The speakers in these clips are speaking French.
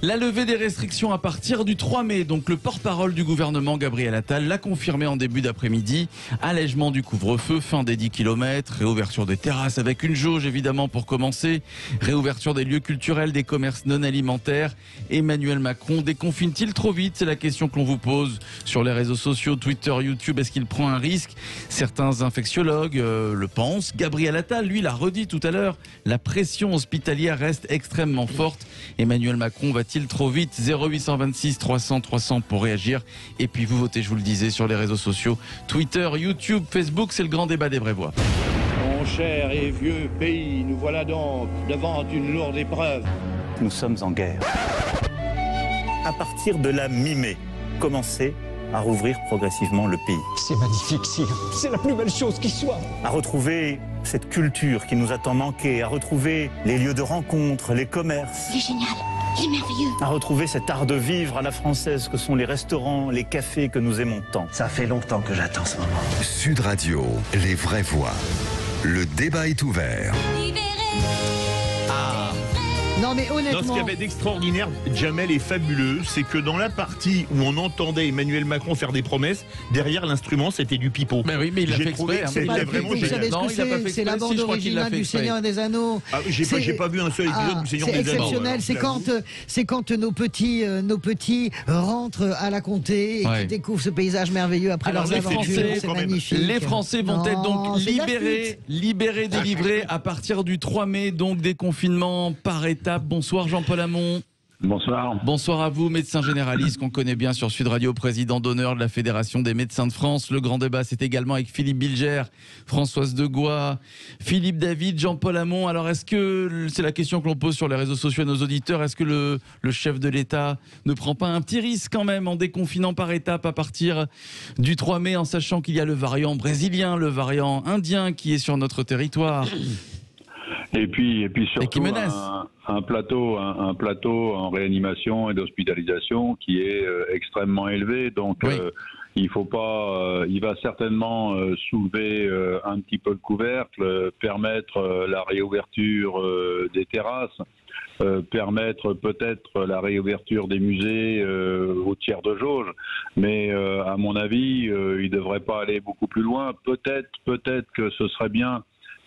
La levée des restrictions à partir du 3 mai. Donc le porte-parole du gouvernement, Gabriel Attal, l'a confirmé en début d'après-midi. Allègement du couvre-feu, fin des 10 km, réouverture des terrasses avec une jauge évidemment pour commencer, réouverture des lieux culturels, des commerces non alimentaires. Emmanuel Macron déconfine-t-il trop vite? C'est la question que l'on vous pose sur les réseaux sociaux, Twitter, YouTube. Est-ce qu'il prend un risque? Certains infectiologues le pensent. Gabriel Attal, lui, l'a redit tout à l'heure. La pression hospitalière reste extrêmement forte. Emmanuel Macron va-t-il trop vite? 0826 300 300 pour réagir. Et puis vous votez, je vous le disais, sur les réseaux sociaux, Twitter, YouTube, Facebook. C'est le grand débat des Brévois. Mon cher et vieux pays, nous voilà donc devant une lourde épreuve. Nous sommes en guerre. À partir de la mi-mai, commencez à rouvrir progressivement le pays. C'est magnifique, sire. C'est la plus belle chose qui soit. À retrouver cette culture qui nous a tant manqué, à retrouver les lieux de rencontre, les commerces. Il est génial, il est merveilleux. À retrouver cet art de vivre à la française que sont les restaurants, les cafés que nous aimons tant. Ça fait longtemps que j'attends ce moment. Sud Radio, les vraies voix. Le débat est ouvert. Non mais honnêtement... Non, ce qu'il y avait d'extraordinaire, Jamel, est fabuleux, c'est que dans la partie où on entendait Emmanuel Macron faire des promesses, derrière l'instrument c'était du pipeau. Mais oui, mais il l'a fait exprès. C'était vraiment Vous savez génial. ce que c'est la bande originale du Seigneur des Anneaux. Ah, j'ai pas vu un seul épisode du Seigneur des Anneaux. C'est exceptionnel, c'est quand nos petits rentrent à la comté et qui découvrent ce paysage merveilleux après leurs aventures. C'est magnifique. Les Français vont être donc libérés, délivrés à partir du 3 mai, donc déconfinement par étapes. Bonsoir Jean-Paul Hamon. Bonsoir. Bonsoir à vous, médecin généraliste qu'on connaît bien sur Sud Radio, président d'honneur de la Fédération des médecins de France. Le grand débat, c'est également avec Philippe Bilger, Françoise Degois, Philippe David, Jean-Paul Hamon. Alors, est-ce que, c'est la question que l'on pose sur les réseaux sociaux à nos auditeurs, est-ce que le chef de l'État ne prend pas un petit risque quand même en déconfinant par étapes à partir du 3 mai, en sachant qu'il y a le variant brésilien, le variant indien qui est sur notre territoire? Et puis surtout un plateau en réanimation et d'hospitalisation qui est extrêmement élevé. Donc il faut pas, il va certainement soulever un petit peu le couvercle, permettre la réouverture des terrasses, permettre peut-être la réouverture des musées au tiers de jauge. Mais à mon avis, il devrait pas aller beaucoup plus loin. Peut-être que ce serait bien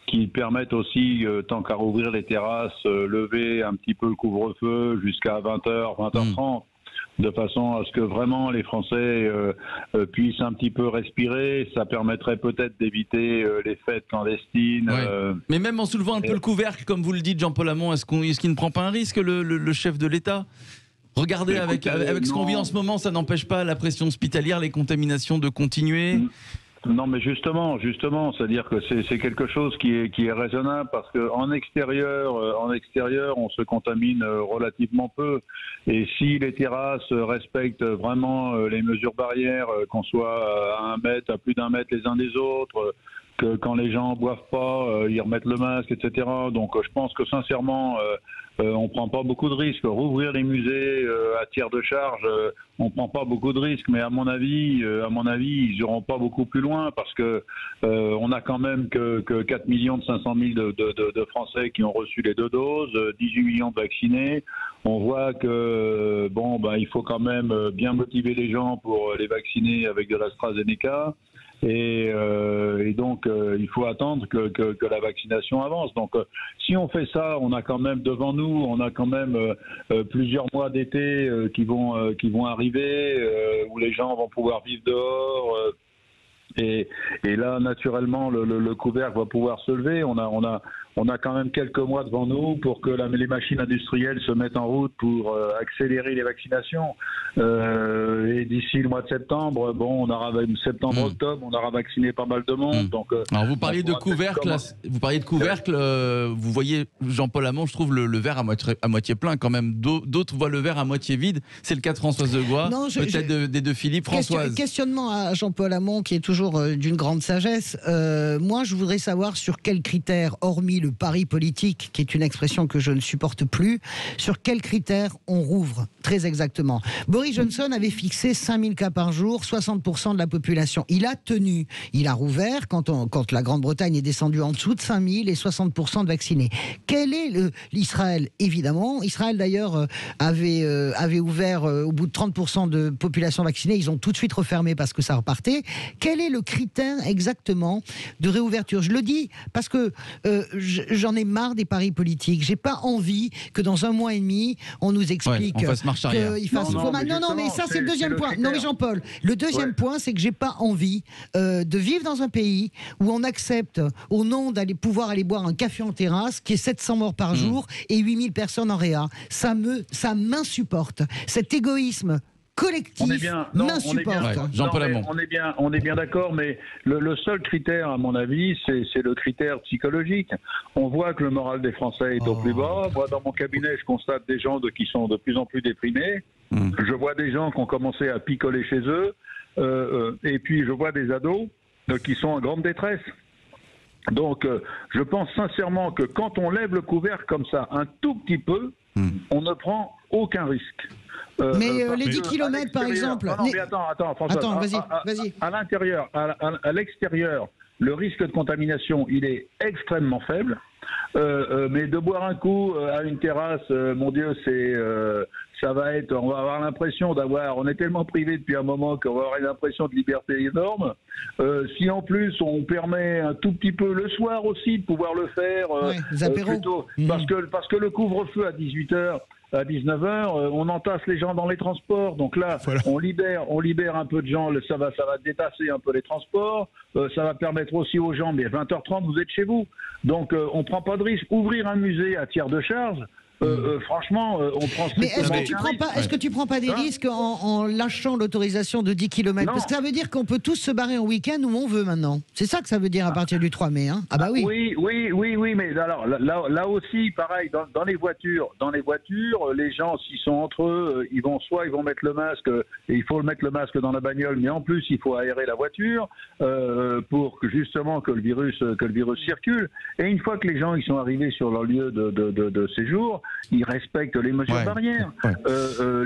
qui permettent aussi, tant qu'à rouvrir les terrasses, lever un petit peu le couvre-feu jusqu'à 20h, 20h30, de façon à ce que vraiment les Français puissent un petit peu respirer. Ça permettrait peut-être d'éviter les fêtes clandestines. Mais même en soulevant un peu le couvercle, comme vous le dites Jean-Paul Hamon, est-ce qu'il ne prend pas un risque, le chef de l'État? Regardez, avec ce qu'on vit en ce moment, ça n'empêche pas la pression hospitalière, les contaminations de continuer. Non, mais justement, c'est-à-dire que c'est quelque chose qui est raisonnable parce que en extérieur, on se contamine relativement peu. Et si les terrasses respectent vraiment les mesures barrières, qu'on soit à 1 mètre, à plus d'1 mètre les uns des autres, que quand les gens boivent pas, ils remettent le masque, etc. Donc, je pense que sincèrement, on prend pas beaucoup de risques. Rouvrir les musées à tiers de charge, on prend pas beaucoup de risques. Mais à mon avis, ils iront pas beaucoup plus loin parce que on a quand même que 4 500 000 de Français qui ont reçu les 2 doses, 18 millions de vaccinés. On voit que il faut quand même bien motiver les gens pour les vacciner avec de l'AstraZeneca. Et donc, il faut attendre que la vaccination avance. Donc, si on fait ça, on a quand même devant nous, plusieurs mois d'été qui vont arriver, où les gens vont pouvoir vivre dehors. Et là, naturellement, le couvercle va pouvoir se lever. On a quand même quelques mois devant nous pour que les machines industrielles se mettent en route pour accélérer les vaccinations. Et d'ici le mois de septembre, septembre-octobre, on aura vacciné pas mal de monde. Donc, alors vous parliez de couvercle, vous voyez Jean-Paul Hamon, je trouve le verre à moitié plein quand même. D'autres voient le verre à moitié vide. C'est le cas de Françoise Degois, peut-être des deux Philippe. Françoise. Questionnement à Jean-Paul Hamon qui est toujours d'une grande sagesse. Moi, je voudrais savoir sur quels critères, hormis le pari politique, qui est une expression que je ne supporte plus. Sur quels critères on rouvre, très exactement? Boris Johnson avait fixé 5000 cas par jour, 60% de la population. Il a tenu. Il a rouvert quand la Grande-Bretagne est descendue en dessous de 5000 et 60% de vaccinés. Quel est l'Israël? Évidemment, Israël d'ailleurs avait ouvert au bout de 30% de population vaccinée. Ils ont tout de suite refermé parce que ça repartait. Quel est le critère exactement de réouverture? Je le dis parce que j'en ai marre des paris politiques. J'ai pas envie que dans un mois et demi, on nous explique on fasse marche arrière. Non, mais ça c'est le deuxième point. Non mais Jean-Paul, le deuxième point, c'est que j'ai pas envie de vivre dans un pays où on accepte, au nom d'aller pouvoir aller boire un café en terrasse, qui est 700 morts par jour et 8000 personnes en réa. Ça m'insupporte. Cet égoïsme collectif m'insupporte. Jean-Paul Hamon. On est bien d'accord, mais le seul critère, à mon avis, c'est le critère psychologique. On voit que le moral des Français est au plus bas. Moi, dans mon cabinet, je constate des gens qui sont de plus en plus déprimés. Je vois des gens qui ont commencé à picoler chez eux. Et puis, je vois des ados qui sont en grande détresse. Donc, je pense sincèrement que quand on lève le couvercle comme ça, un tout petit peu, on ne prend aucun risque. Mais les 10 km par exemple... Non, mais attends, François. Attends, vas-y. À l'intérieur, à l'extérieur, le risque de contamination, il est extrêmement faible. Mais de boire un coup à une terrasse, mon Dieu, on va avoir l'impression on est tellement privé depuis un moment qu'on va avoir une impression de liberté énorme. Si en plus on permet un tout petit peu le soir aussi de pouvoir le faire, plutôt, parce que le couvre-feu à 18h, à 19h, on entasse les gens dans les transports. Donc là, voilà. on libère un peu de gens. Ça va détasser un peu les transports. Ça va permettre aussi aux gens, mais à 20h30, vous êtes chez vous. Donc on ne prend pas de risque. Ouvrir un musée à tiers de charge, franchement, on prend... Mais est-ce que tu prends pas des risques en lâchant l'autorisation de 10 km? Parce que ça veut dire qu'on peut tous se barrer en week-end où on veut maintenant. C'est ça que ça veut dire à partir du 3 mai. Hein. Ah bah oui. Oui, mais alors là aussi, pareil, dans les voitures, les gens, s'ils sont entre eux, ils vont mettre le masque, et il faut mettre le masque dans la bagnole, mais en plus, il faut aérer la voiture pour que justement que le virus circule. Et une fois que les gens ils sont arrivés sur leur lieu de séjour, ils respectent les mesures barrières.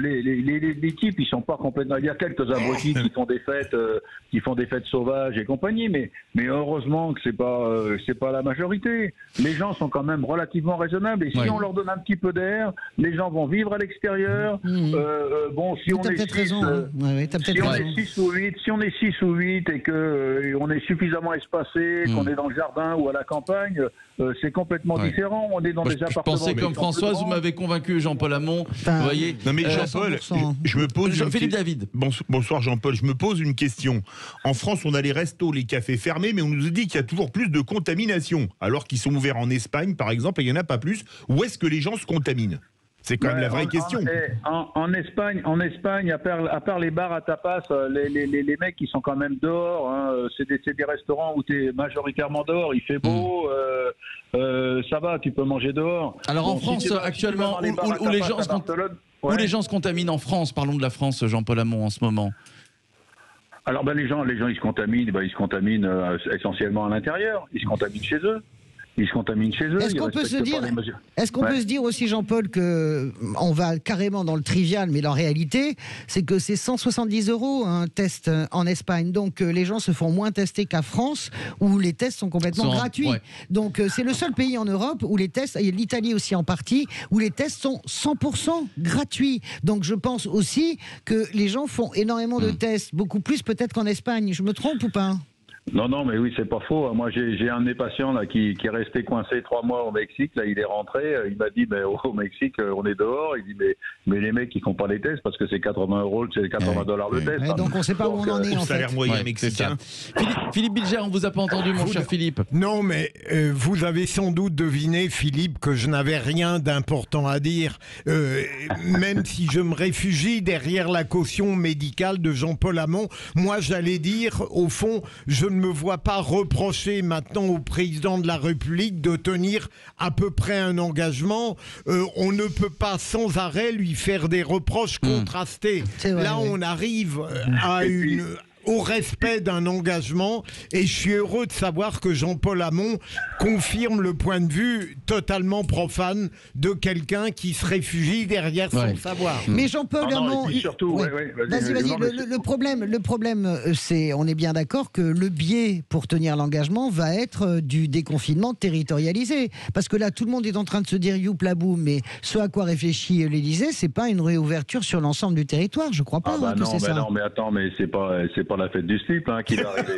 Les types, ils sont pas complètement... Il y a quelques abrutis qui font des fêtes sauvages et compagnie, mais heureusement que c'est pas la majorité. Les gens sont quand même relativement raisonnables, et si on leur donne un petit peu d'air, les gens vont vivre à l'extérieur. Si on est 6 ou 8 et que on est suffisamment espacé, qu'on est dans le jardin ou à la campagne, c'est complètement différent. On est dans des appartements. Je pensais comme Françoise, vous m'avez convaincu, Jean-Paul Hamon. Vous voyez. Non mais Jean-Paul, je me pose. Philippe David. Bonsoir Jean-Paul. Je me pose une question. En France, on a les restos, les cafés fermés, mais on nous dit qu'il y a toujours plus de contamination, alors qu'ils sont ouverts en Espagne, par exemple, et il n'y en a pas plus. Où est-ce que les gens se contaminent? C'est quand même la vraie question. En Espagne, à part les bars à tapas, les mecs qui sont quand même dehors, hein, c'est des restaurants où tu es majoritairement dehors, il fait beau, ça va, tu peux manger dehors. Alors en France, actuellement, où les gens se contaminent en France, parlons de la France, Jean-Paul Hamon, en ce moment. Alors les gens ils se contaminent essentiellement à l'intérieur, ils se contaminent chez eux. Est-ce qu'on peut se dire aussi, Jean-Paul, que on va carrément dans le trivial, mais la réalité, c'est que c'est 170 € un test en Espagne. Donc les gens se font moins tester qu'à France, où les tests sont complètement gratuits. Ouais. Donc c'est le seul pays en Europe où les tests, et l'Italie aussi en partie, où les tests sont 100% gratuits. Donc je pense aussi que les gens font énormément de tests, beaucoup plus peut-être qu'en Espagne. Je me trompe ou pas ? Non, mais oui, c'est pas faux. Moi, j'ai un de mes patients là qui est resté coincé 3 mois au Mexique. Là, il est rentré. Il m'a dit, mais au Mexique, on est dehors. Il dit, mais les mecs, ils font pas les tests parce que c'est 80 €, c'est $80 le test. Donc, on sait pas où on en est, en fait. Salaire moyen mexicain. Philippe Bilger, on vous a pas entendu, mon cher Philippe. Non, mais vous avez sans doute deviné, Philippe, que je n'avais rien d'important à dire. Même si je me réfugie derrière la caution médicale de Jean-Paul Hamon, moi, j'allais dire, au fond, je ne me vois pas reprocher maintenant au président de la République de tenir à peu près un engagement. On ne peut pas sans arrêt lui faire des reproches contrastés. Là, on arrive à au respect d'un engagement, et je suis heureux de savoir que Jean-Paul Hamon confirme le point de vue totalement profane de quelqu'un qui se réfugie derrière son savoir. Mais Jean-Paul Hamon, vas-y, le problème, c'est, on est bien d'accord que le biais pour tenir l'engagement va être du déconfinement territorialisé, parce que là tout le monde est en train de se dire youplabou, mais ce à quoi réfléchit l'Élysée, c'est pas une réouverture sur l'ensemble du territoire, je crois pas. Non, mais attends, mais c'est pas la fête du slip qui va arriver.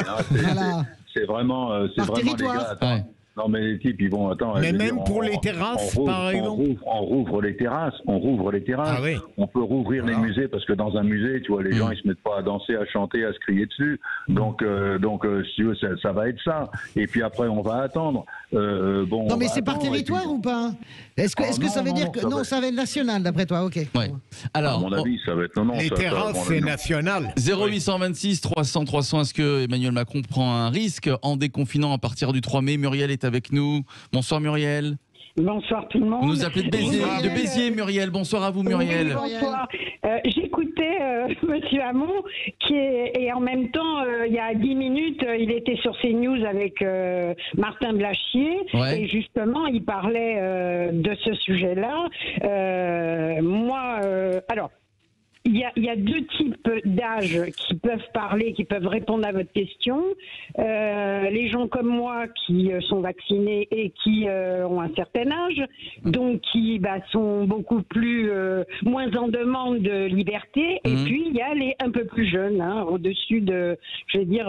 C'est vraiment les gars. Attends. Non, mais les types, ils vont... Attends, mais même pour les terrasses, par exemple. On rouvre les terrasses. Ah, oui. On peut rouvrir les musées, parce que dans un musée, tu vois, les gens, ils se mettent pas à danser, à chanter, à se crier dessus. Donc si tu veux, ça va être ça. Et puis après, on va attendre. Non, mais c'est par territoire ou pas? Est-ce que ça veut dire que... Non, ça va être national, d'après toi, ok. Ouais. Alors, à mon avis, ça va être... Les terrasses, c'est national. 0826 300 300, est-ce que Emmanuel Macron prend un risque en déconfinant à partir du 3 mai? Muriel est avec nous. Bonsoir Muriel. Bonsoir tout le monde. Vous nous appelez de Béziers, Muriel. Bonsoir à vous Muriel. Oui, bonsoir. J'écoutais Monsieur Hamon et en même temps, il y a 10 minutes, il était sur CNews avec Martin Blachier et justement, il parlait de ce sujet-là. Alors, il y a deux types d'âge qui peuvent parler, qui peuvent répondre à votre question. Les gens comme moi qui sont vaccinés et qui ont un certain âge, donc qui sont beaucoup moins en demande de liberté. Et puis il y a les un peu plus jeunes, au-dessus de, je vais dire,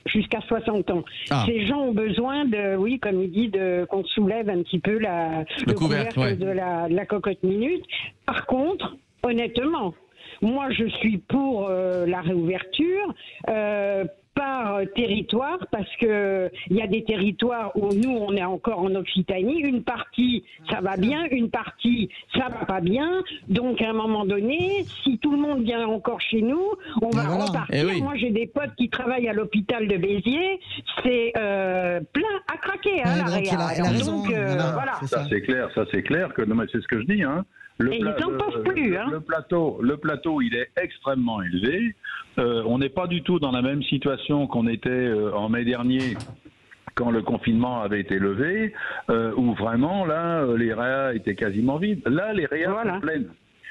jusqu'à 60 ans. Ces gens ont besoin de, oui, comme il dit, qu'on soulève un petit peu le couvercle de la cocotte minute. Par contre, honnêtement, moi je suis pour la réouverture par territoire, parce que il y a des territoires où nous on est encore en Occitanie, une partie ça va bien, une partie ça va pas bien, donc à un moment donné, si tout le monde vient encore chez nous, on va repartir. Moi j'ai des potes qui travaillent à l'hôpital de Béziers, c'est plein à craquer la réa. Donc voilà. Ça c'est clair que non, mais c'est ce que je dis ils n'en peuvent plus. Le plateau, il est extrêmement élevé. On n'est pas du tout dans la même situation qu'on était en mai dernier, quand le confinement avait été levé, où vraiment, là, les réas étaient quasiment vides. Là, les réas sont pleines.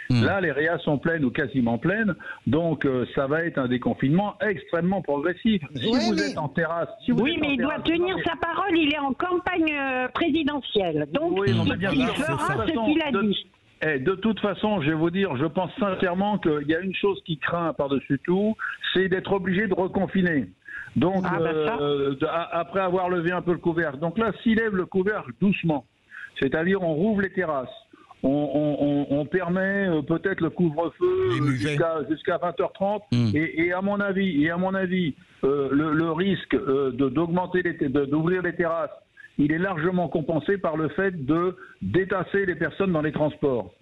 Là, les réas sont pleines ou quasiment pleines, donc ça va être un déconfinement extrêmement progressif. Si vous êtes en terrasse... mais il doit tenir sa parole, il est en campagne présidentielle. Donc, il fera ce qu'il a dit. De toute façon, je vais vous dire, je pense sincèrement qu'il y a une chose qui craint par-dessus tout, c'est d'être obligé de reconfiner. Donc, après avoir levé un peu le couvercle. Donc là, s'il lève le couvercle doucement, c'est-à-dire on rouvre les terrasses, on permet peut-être le couvre-feu jusqu'à 20h30, et à mon avis, le risque d'ouvrir les terrasses, il est largement compensé par le fait de détasser les personnes dans les transports.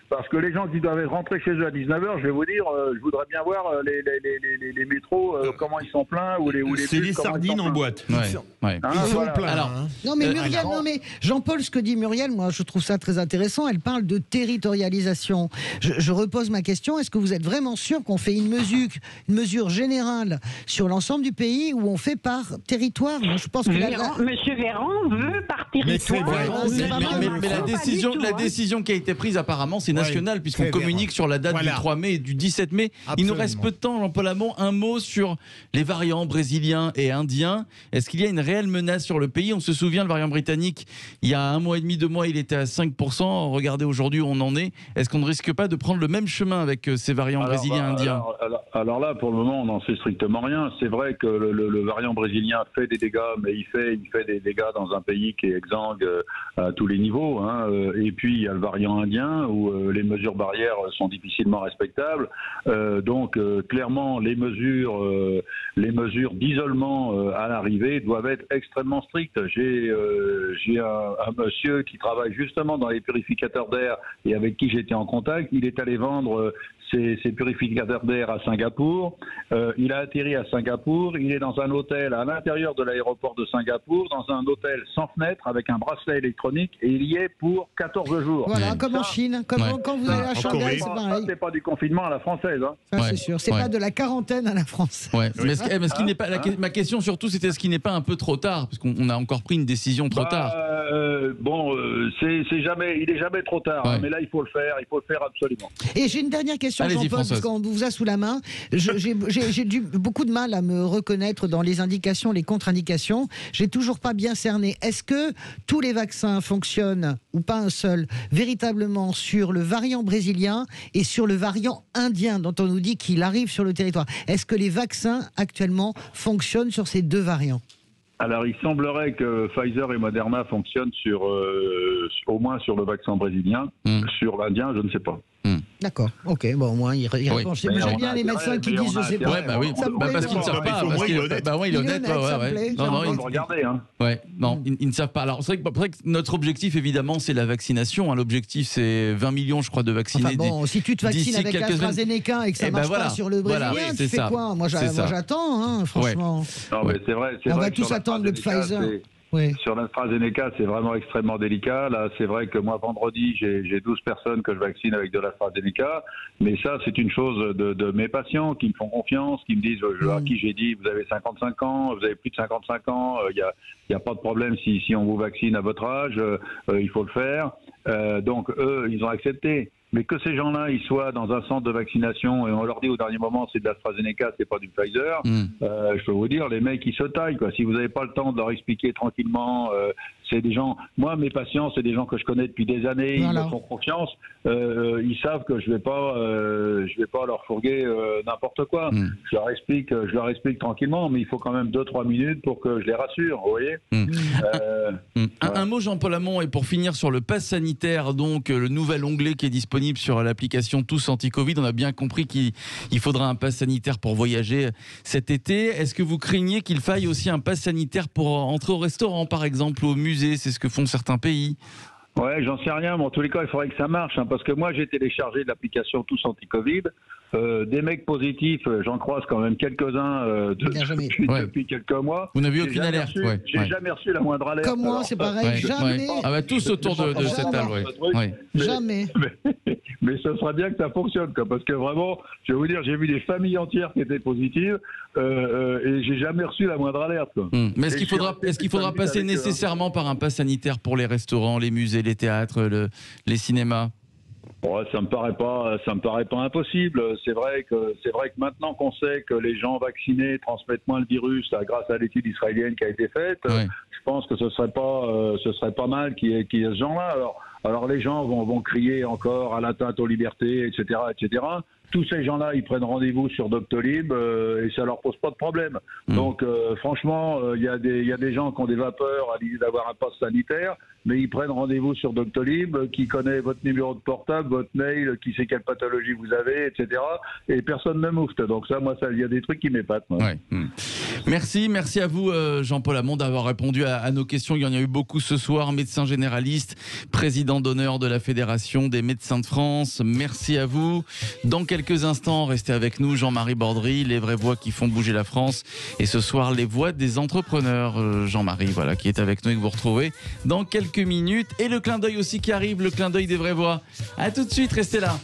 Parce que les gens qui doivent rentrer chez eux à 19h, je vais vous dire, je voudrais bien voir les métros, comment ils sont pleins, ou les c'est bus, les sardines en boîte. Ils sont pleins. Non mais Muriel, Jean-Paul, ce que dit Muriel, moi je trouve ça très intéressant, elle parle de territorialisation. Je repose ma question, est-ce que vous êtes vraiment sûr qu'on fait une mesure générale sur l'ensemble du pays, ou on fait par territoire? Moi, je pense que Monsieur Véran veut par territoire. Mais la décision qui a été prise apparemment, c'est national, puisqu'on communique sur la date du 3 mai et du 17 mai. Absolument. Il nous reste peu de temps, Jean-Paul Hamon. Un mot sur les variants brésiliens et indiens. Est-ce qu'il y a une réelle menace sur le pays? On se souvient, le variant britannique, il y a 1 mois et demi, 2 mois, il était à 5%. Regardez aujourd'hui où on en est. Est-ce qu'on ne risque pas de prendre le même chemin avec ces variants brésiliens et indiens? Alors là, pour le moment, on n'en sait strictement rien. C'est vrai que le variant brésilien fait des dégâts, mais il fait des dégâts dans un pays qui est exsangue à tous les niveaux. Et puis, il y a le variant indien, où les mesures barrières sont difficilement respectables. Donc, clairement, les mesures d'isolement à l'arrivée doivent être extrêmement strictes. J'ai un monsieur qui travaille justement dans les purificateurs d'air et avec qui j'étais en contact. Il est allé vendre ses purificateurs d'air à Singapour. Il a atterri à Singapour. Il est dans un hôtel à l'intérieur de l'aéroport de Singapour, dans un hôtel sans fenêtre avec un bracelet électronique, et il y est pour 14 jours. Voilà, comme en Chine. Comme quand vous allez à Shanghai, c'est pareil. C'est pas du confinement à la française. Hein. Ça, c'est sûr. C'est pas de la quarantaine à la France. Ouais. Mais ce qui n'est pas ma question surtout, c'était ce qui n'est pas un peu trop tard, parce qu'on a encore pris une décision trop tard. Il est jamais trop tard. Hein, mais là, il faut le faire absolument. Et j'ai une dernière question, Jean-Paul, parce qu'on vous a sous la main. J'ai beaucoup de mal à me reconnaître dans les indications, les contre-indications. J'ai toujours pas bien cerné. Est-ce que tous les vaccins fonctionnent, ou pas un seul, véritablement sur le variant brésilien et sur le variant indien, dont on nous dit qu'il arrive sur le territoire? Est-ce que les vaccins actuellement fonctionnent sur ces deux variants? Alors, il semblerait que Pfizer et Moderna fonctionnent au moins sur le vaccin brésilien. Sur l'indien, je ne sais pas. D'accord, ok, bon, au moins il répond. J'aime bien les médecins qui disent je sais pas. Ouais, bah oui, parce qu'ils ne savent pas. Il est honnête. Non, il faut regarder. Hein. Non, ils ne savent pas. Alors, c'est vrai que notre objectif, évidemment, c'est la vaccination. Hein. L'objectif, c'est 20 millions, je crois, de vaccinés. Enfin bon, si tu te vaccines avec AstraZeneca et que ça ne marche pas sur le brésilien, tu fais quoi? Moi, j'attends, hein, franchement. Non, mais c'est vrai. On va tous attendre le Pfizer. Sur l'AstraZeneca, c'est vraiment extrêmement délicat. Là, c'est vrai que moi, vendredi, j'ai 12 personnes que je vaccine avec de l'AstraZeneca. Mais ça, c'est une chose de mes patients qui me font confiance, qui me disent, à qui j'ai dit, vous avez 55 ans, vous avez plus de 55 ans, il n'y a pas de problème si on vous vaccine à votre âge, il faut le faire. Donc, eux, ils ont accepté. Mais que ces gens-là, ils soient dans un centre de vaccination et on leur dit au dernier moment c'est de l'AstraZeneca, c'est pas du Pfizer, je peux vous dire, les mecs, ils se taillent, quoi. Si vous n'avez pas le temps de leur expliquer tranquillement, c'est des gens, moi, mes patients, c'est des gens que je connais depuis des années, ils me font confiance, ils savent que je vais pas leur fourguer n'importe quoi. Je leur explique tranquillement, mais il faut quand même 2-3 minutes pour que je les rassure, vous voyez. Un mot, Jean-Paul Hamon, et pour finir sur le pass sanitaire, donc le nouvel onglet qui est disponible sur l'application Tous Anti-Covid. On a bien compris qu'il faudra un pass sanitaire pour voyager cet été. Est-ce que vous craignez qu'il faille aussi un pass sanitaire pour entrer au restaurant, par exemple, au musée? C'est ce que font certains pays. Ouais, j'en sais rien, mais en tous les cas, il faudrait que ça marche, hein, parce que moi, j'ai téléchargé l'application Tous Anti-Covid. Des mecs positifs, j'en croise quand même quelques-uns depuis quelques mois. Vous n'avez aucune alerte? J'ai jamais reçu la moindre alerte. Comme moi, c'est pareil, jamais. Ah bah, tous autour de cette table, Jamais. Mais ce serait bien que ça fonctionne, quoi, parce que vraiment, je vais vous dire, j'ai vu des familles entières qui étaient positives et j'ai jamais reçu la moindre alerte, quoi. Mais est-ce qu'il faudra passer nécessairement par un pass sanitaire pour les restaurants, les musées, les théâtres, les cinémas? Ouais, ça me paraît pas impossible. C'est vrai que maintenant qu'on sait que les gens vaccinés transmettent moins le virus, grâce à l'étude israélienne qui a été faite, je pense que ce serait pas mal qu'il y ait ce genre-là. Alors les gens vont crier encore à l'atteinte aux libertés, etc., etc. Tous ces gens-là, ils prennent rendez-vous sur Doctolib et ça leur pose pas de problème. Donc franchement, il y a des gens qui ont des vapeurs à l'idée d'avoir un pass sanitaire, mais ils prennent rendez-vous sur Doctolib, qui connaît votre numéro de portable, votre mail, qui sait quelle pathologie vous avez, etc. Et personne ne moufte. Donc ça, il y a des trucs qui m'épatent. Merci à vous, Jean-Paul Hamon, d'avoir répondu à nos questions. Il y en a eu beaucoup ce soir. Médecin généraliste, président d'honneur de la Fédération des médecins de France. Merci à vous. Dans quelques instants, restez avec nous, Jean-Marie Bordry, les vraies voix qui font bouger la France. Et ce soir, les voix des entrepreneurs. Jean-Marie, voilà, qui est avec nous et que vous retrouvez dans quelques minutes. Et le clin d'œil aussi qui arrive, le clin d'œil des vraies voix. À tout de suite, restez là.